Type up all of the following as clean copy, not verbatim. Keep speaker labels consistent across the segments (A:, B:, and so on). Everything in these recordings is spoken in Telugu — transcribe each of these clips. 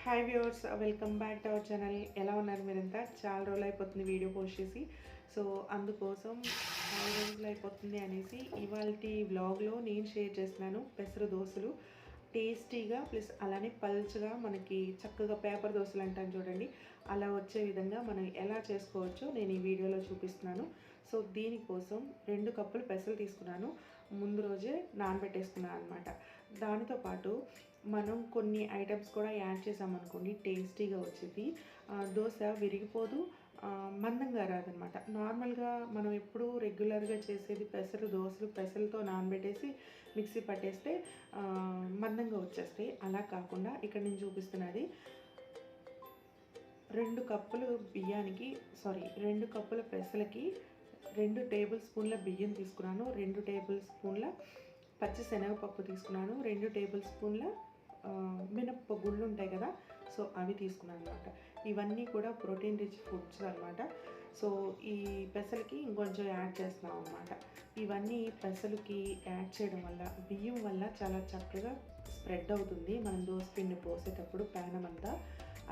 A: Hi viewers, welcome back to our channel. ఎలా ఉన్నారు మీరంతా? చాలా రోజులు అయిపోతుంది వీడియో పోస్ట్ చేసి. సో అందుకోసం చాలా రోజులు అయిపోతుంది అనేసి ఇవాల్టి వ్లాగ్లో నేను షేర్ చేస్తున్నాను పెసర దోశలు. టేస్టీగా ప్లస్ అలానే పల్చగా మనకి చక్కగా పేపర్ దోశలు అంటాను చూడండి, అలా వచ్చే విధంగా మనం ఎలా చేసుకోవచ్చో నేను ఈ వీడియోలో చూపిస్తున్నాను. సో దీనికోసం 2 కప్పులు పెసలు తీసుకున్నాను. ముందు రోజే నానబెట్టేసుకున్నాను అనమాట. దానితో పాటు మనం కొన్ని ఐటమ్స్ కూడా యాడ్ చేసామనుకోండి, టేస్టీగా వచ్చేది. దోశ విరిగిపోదు, మందంగా రాదనమాట. నార్మల్గా మనం ఎప్పుడూ రెగ్యులర్గా చేసేది పెసరు దోశలు, పెసలతో నానబెట్టేసి మిక్సీ పట్టేస్తే మందంగా వచ్చేస్తాయి. అలా కాకుండా ఇక్కడ నేను చూపిస్తున్నది 2 కప్పులు బియ్యానికి 2 కప్పుల పెసలకి 2 టేబుల్ స్పూన్ల బియ్యం తీసుకున్నాను, 2 టేబుల్ స్పూన్ల పచ్చిశనగపప్పు తీసుకున్నాను, 2 టేబుల్ స్పూన్ల మినప్ప గుళ్ళు ఉంటాయి కదా, సో అవి తీసుకున్నాను అనమాట. ఇవన్నీ కూడా ప్రోటీన్ రిచ్ ఫుడ్స్ అనమాట. సో ఈ పెసలకి ఇంకొంచెం యాడ్ చేస్తున్నాం అనమాట. ఇవన్నీ పెసలకి యాడ్ చేయడం వల్ల, బియ్యం వల్ల చాలా చక్కగా స్ప్రెడ్ అవుతుంది మనం దోశ పిండి పోసేటప్పుడు ప్యానం అంతా.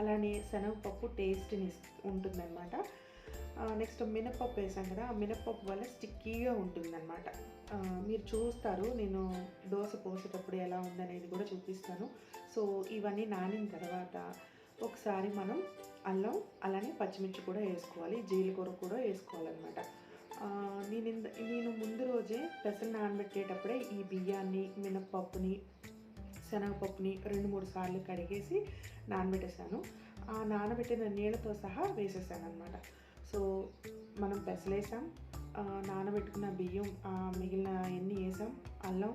A: అలానే శనగపప్పు టేస్ట్ని ఉంటుందన్నమాట. నెక్స్ట్ మినప్పప్పు వేసాం కదా, ఆ మినప్పప్పు వల్ల స్టిక్కీగా ఉంటుందన్నమాట. మీరు చూస్తారు, నేను దోశ పోసేటప్పుడు ఎలా ఉందనేది కూడా చూపిస్తాను. సో ఇవన్నీ నానిన తర్వాత ఒకసారి మనం అల్లం అలానే పచ్చిమిర్చి కూడా వేసుకోవాలి, జీలకర్ర కూడా వేసుకోవాలన్నమాట. నేను ముందు రోజే పెసలు నానబెట్టేటప్పుడే ఈ బియ్యాన్ని, మినప్పప్పుని, శనగపప్పుని 2-3 సార్లు కడిగేసి నానబెట్టేసాను. ఆ నానబెట్టిన నీళ్ళతో సహా వేసేసాను అనమాట. సో మనం పెసలేసాం, నానబెట్టుకున్న బియ్యం, మిగిలిన ఎన్ని వేసాం, అల్లం,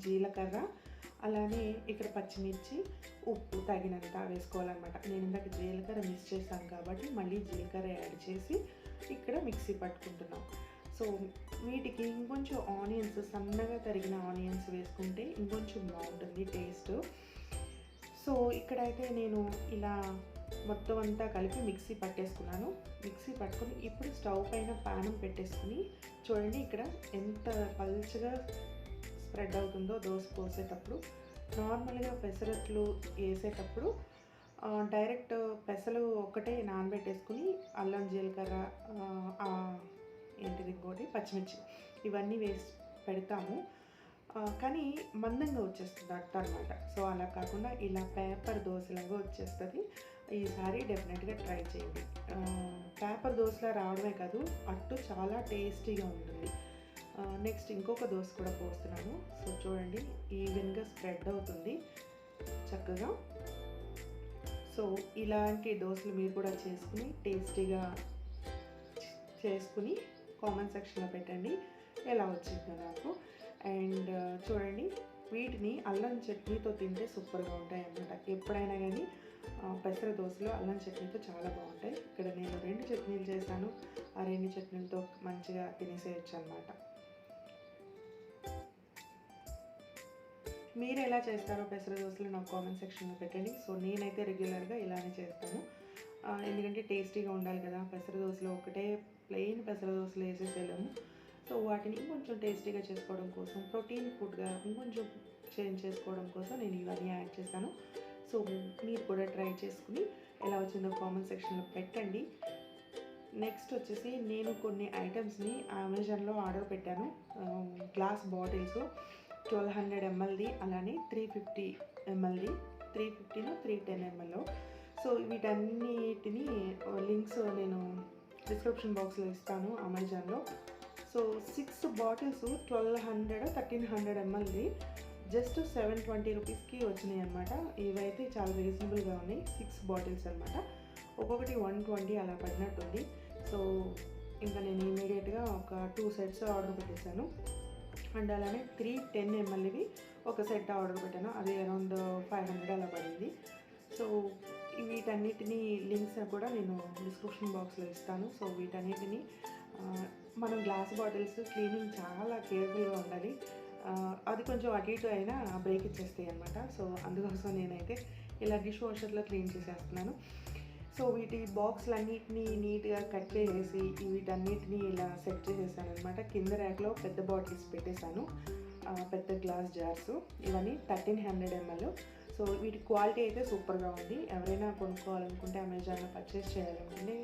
A: జీలకర్ర, అలానే ఇక్కడ పచ్చిమిర్చి, ఉప్పు తగినంత వేసుకోవాలన్నమాట. నేను ఇందాక జీలకర్ర మిక్స్ చేశాను కాబట్టి మళ్ళీ జీలకర్ర యాడ్ చేసి ఇక్కడ మిక్సీ పట్టుకుంటున్నాం. సో వీటికి ఇంకొంచెం ఆనియన్స్, సన్నగా తరిగిన ఆనియన్స్ వేసుకుంటే ఇంకొంచెం బాగుంటుంది టేస్ట్. సో ఇక్కడైతే నేను ఇలా మొత్తం అంతా కలిపి మిక్సీ పట్టేసుకున్నాను. మిక్సీ పట్టుకొని ఇప్పుడు స్టవ్ పైన పానం పెట్టేసుకుని చూడండి ఇక్కడ ఎంత పల్చగా స్ప్రెడ్ అవుతుందో దోశ పోసేటప్పుడు. నార్మల్గా పెసరట్లు వేసేటప్పుడు డైరెక్ట్ పెసలు ఒకటే నానబెట్టేసుకుని అల్లం, జీలకర్ర, ఇంకోటి పచ్చిమిర్చి ఇవన్నీ వేసి పెడతాము, కానీ మందంగా వచ్చేస్తుంది అట్ట అనమాట. సో అలా కాకుండా ఇలా పేపర్ దోశలాగా వచ్చేస్తుంది. ఈసారి డెఫినెట్గా ట్రై చేయండి. పేపర్ దోశలా రావడమే కాదు, అట్టు చాలా టేస్టీగా ఉంటుంది. నెక్స్ట్ ఇంకొక దోశ కూడా పోస్తున్నాను. సో చూడండి, ఈవెన్గా స్ప్రెడ్ అవుతుంది చక్కగా. సో ఇలాంటి దోశలు మీరు కూడా చేసుకుని టేస్టీగా చేసుకుని కామెంట్ సెక్షన్లో పెట్టండి ఎలా వచ్చిందో నాకు. అండ్ చూడండి, వీటిని అల్లం చట్నీతో తింటే సూపర్గా ఉంటాయి అన్నమాట. ఎప్పుడైనా కానీ పెసర దోశలు అల్లం చట్నీతో చాలా బాగుంటాయి. ఇక్కడ నేను 2 చట్నీలు చేశాను, ఆ 2 చట్నీలతో మంచిగా తినేసేయచ్చు అనమాట. మీరు ఎలా చేస్తారో పెసర దోశలు నాకు కామెంట్ సెక్షన్లో పెట్టండి. సో నేనైతే రెగ్యులర్గా ఇలానే చేస్తాను, ఎందుకంటే టేస్టీగా ఉండాలి కదా. పెసర దోశలో ఒకటే ప్లెయిన్ పెసర దోశలు వేసేసేయలేము. సో వాటిని ఇంకొంచెం టేస్టీగా చేసుకోవడం కోసం, ప్రోటీన్ ఫుడ్గా ఇంకొంచెం చేంజ్ చేసుకోవడం కోసం నేను ఇవన్నీ యాడ్ చేశాను. సో మీరు కూడా ట్రై చేసుకుని ఎలా వచ్చిందో కామెంట్ సెక్షన్లో పెట్టండి. నెక్స్ట్ వచ్చేసి నేను కొన్ని ఐటమ్స్ని అమెజాన్లో ఆర్డర్ పెట్టాను. గ్లాస్ బాటిల్స్ 1200 mlది, అలానే 350 mlది, 350 310 ml. సో వీటన్నిటిని లింక్స్ నేను డిస్క్రిప్షన్ బాక్స్లో ఇస్తాను అమెజాన్లో. సో 6 బాటిల్స్ 1300 mlది జస్ట్ 720 రూపీస్కి వచ్చినాయి అనమాట. ఇవైతే చాలా రీజనబుల్గా ఉన్నాయి. 6 బాటిల్స్ అనమాట, ఒక్కొక్కటి 120 అలా పడినట్టుంది. సో ఇంకా నేను ఇమీడియట్గా ఒక 2 సెట్స్ ఆర్డర్ పెట్టేశాను. అండ్ అలానే 310 mlవి ఒక సెట్ ఆర్డర్ పెట్టాను, అది అరౌండ్ 500 అలా పడింది. సో వీటన్నిటిని లింక్స్ కూడా నేను డిస్క్రిప్షన్ బాక్స్లో ఇస్తాను. సో వీటన్నిటిని మనం గ్లాస్ బాటిల్స్ క్లీనింగ్ చాలా కేర్ఫుల్గా ఉండాలి. అది కొంచెం అటు ఇటు అయినా బ్రేక్ ఇచ్చేస్తాయి అనమాట. సో అందుకోసం నేనైతే ఇలా డిష్ వాషర్లో క్లీన్ చేసేస్తున్నాను. సో వీటి బాక్స్లన్నిటినీ నీట్గా కట్ చేసేసి వీటన్నిటిని ఇలా సెట్ చేసేసాను అనమాట. కింద ర్యాక్లో పెద్ద బాటిల్స్ పెట్టేశాను, పెద్ద గ్లాస్ జార్స్. ఇవన్నీ 1300 ml. సో వీటి క్వాలిటీ అయితే సూపర్గా ఉంది. ఎవరైనా కొనుక్కోవాలనుకుంటే అమెజాన్లో పర్చేస్ చేయాలనుకుంటే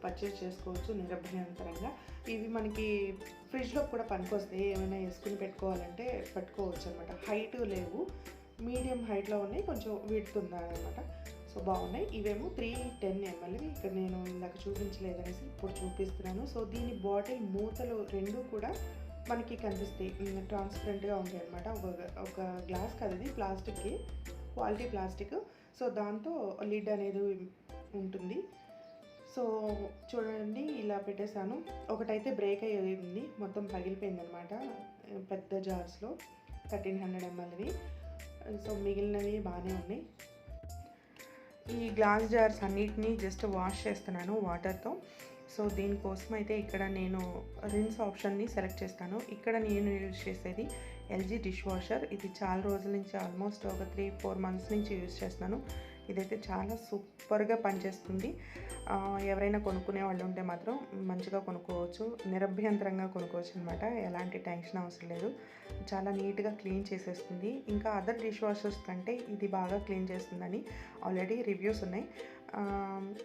A: పర్చేస్ చేసుకోవచ్చు నిరభ్యంతరంగా. ఇవి మనకి ఫ్రిడ్జ్లో కూడా పనికొస్తాయి, ఏమైనా వేసుకుని పెట్టుకోవాలంటే పెట్టుకోవచ్చు అనమాట. హైట్ లేవు, మీడియం హైట్లో ఉన్నాయి, కొంచెం విడ్త్ ఉందన్నమాట. సో బాగున్నాయి. ఇవేమో 310 ml. ఇక్కడ నేను ఇందాక చూపించలేదనేసి ఇప్పుడు చూపిస్తున్నాను. సో దీని బాటిల్ మూతలు రెండు కూడా మనకి కనిపిస్తాయి, ట్రాన్స్పరెంట్గా ఉంటాయి అనమాట. ఒక గ్లాస్ కదా ఇది, ప్లాస్టిక్కి, క్వాలిటీ ప్లాస్టిక్. సో దాంతో లిడ్ అనేది ఉంటుంది. సో చూడండి, ఇలా పెట్టేశాను. ఒకటైతే బ్రేక్ అయ్యింది, మొత్తం పగిలిపోయిందనమాట పెద్ద జార్స్లో 1300 mlవి. సో మిగిలినవి బాగానే ఉన్నాయి. ఈ గ్లాస్ జార్స్ అన్నిటినీ జస్ట్ వాష్ చేస్తున్నాను వాటర్తో. సో దీనికోసం అయితే ఇక్కడ నేను రిన్స్ ఆప్షన్ని సెలెక్ట్ చేస్తాను. ఇక్కడ నేను యూజ్ చేసేది ఎల్జీ డిష్ వాషర్. ఇది చాలా రోజుల నుంచి, ఆల్మోస్ట్ ఒక 3-4 months నుంచి యూజ్ చేస్తున్నాను. ఇదైతే చాలా సూపర్గా పనిచేస్తుంది. ఎవరైనా కొనుక్కునే వాళ్ళు ఉంటే మాత్రం మంచిగా కొనుక్కోవచ్చు, నిరభ్యంతరంగా కొనుక్కోవచ్చు అనమాట. ఎలాంటి టెన్షన్ అవసరం లేదు. చాలా నీట్గా క్లీన్ చేసేస్తుంది. ఇంకా అదర్ డిష్ వాషర్స్ కంటే ఇది బాగా క్లీన్ చేస్తుందని ఆల్రెడీ రివ్యూస్ ఉన్నాయి.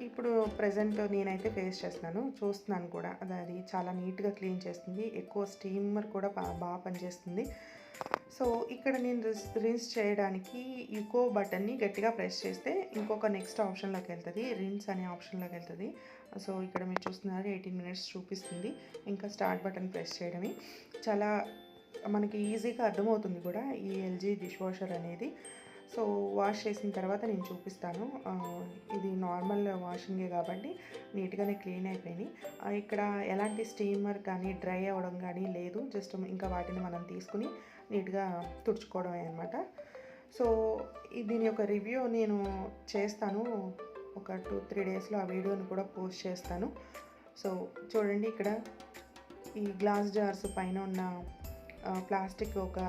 A: ఇప్పుడు ప్రజెంట్ నేనైతే ఫేస్ చేస్తున్నాను, చూస్తున్నాను కూడా. అది చాలా నీట్గా క్లీన్ చేస్తుంది. ఎక్కువ స్టీమర్ కూడా బాగా పనిచేస్తుంది. సో ఇక్కడ నేను రిన్స్ చేయడానికి ఈకో బటన్ని గట్టిగా ప్రెస్ చేస్తే ఇంకొక నెక్స్ట్ ఆప్షన్లోకి వెళ్తుంది, రిన్స్ అనే ఆప్షన్లోకి వెళ్తుంది. సో ఇక్కడ మీరు చూస్తున్నారు 18 minutes చూపిస్తుంది. ఇంకా స్టార్ట్ బటన్ ప్రెస్ చేయడమే. చాలా మనకి ఈజీగా అర్థమవుతుంది కూడా ఈ ఎల్జీ డిష్ వాషర్ అనేది. సో వాష్ చేసిన తర్వాత నేను చూపిస్తాను. ఇది నార్మల్ వాషింగే కాబట్టి నీట్గానే క్లీన్ అయిపోయినాయి. ఇక్కడ ఎలాంటి స్టీమర్ కానీ డ్రై అవ్వడం కానీ లేదు. జస్ట్ ఇంకా వాటిని మనం తీసుకుని నీట్గా తుడుచుకోవడమే అనమాట. సో దీని యొక్క రివ్యూ నేను చేస్తాను, ఒక 2-3 daysలో ఆ వీడియోని కూడా పోస్ట్ చేస్తాను. సో చూడండి, ఇక్కడ ఈ గ్లాస్ జార్స్ పైన ఉన్న ప్లాస్టిక్ ఒక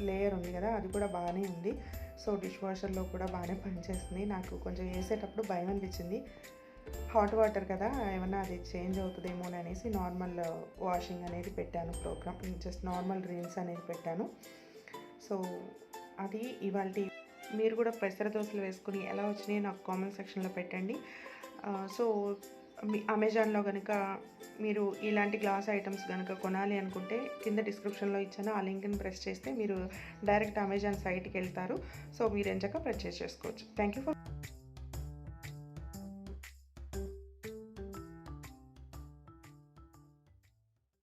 A: లేయర్ ఉంది కదా, అది కూడా బాగానే ఉంది. సో డిష్ వాషర్లో కూడా బాగానే పనిచేస్తుంది. నాకు కొంచెం వేసేటప్పుడు భయం అనిపించింది, హాట్ వాటర్ కదా, ఏమన్నా అది చేంజ్ అవుతుందేమో అనేసి నార్మల్ వాషింగ్ అనేది పెట్టాను ప్రోగ్రామ్. జస్ట్ నార్మల్ రిన్స్ అనేది పెట్టాను. సో అది ఇవాళ. మీరు కూడా పెసర దోశలు వేసుకుని ఎలా వచ్చినాయో నాకు కామెంట్ సెక్షన్లో పెట్టండి. సో మీ అమెజాన్లో కనుక మీరు ఇలాంటి గ్లాస్ ఐటమ్స్ కనుక కొనాలి అనుకుంటే కింద డిస్క్రిప్షన్లో ఇచ్చాను, ఆ లింక్ని ప్రెస్ చేస్తే మీరు డైరెక్ట్ అమెజాన్ సైట్కి వెళ్తారు. సో మీరు ఎంచక్క పర్చేస్ చేసుకోవచ్చు. Thank you for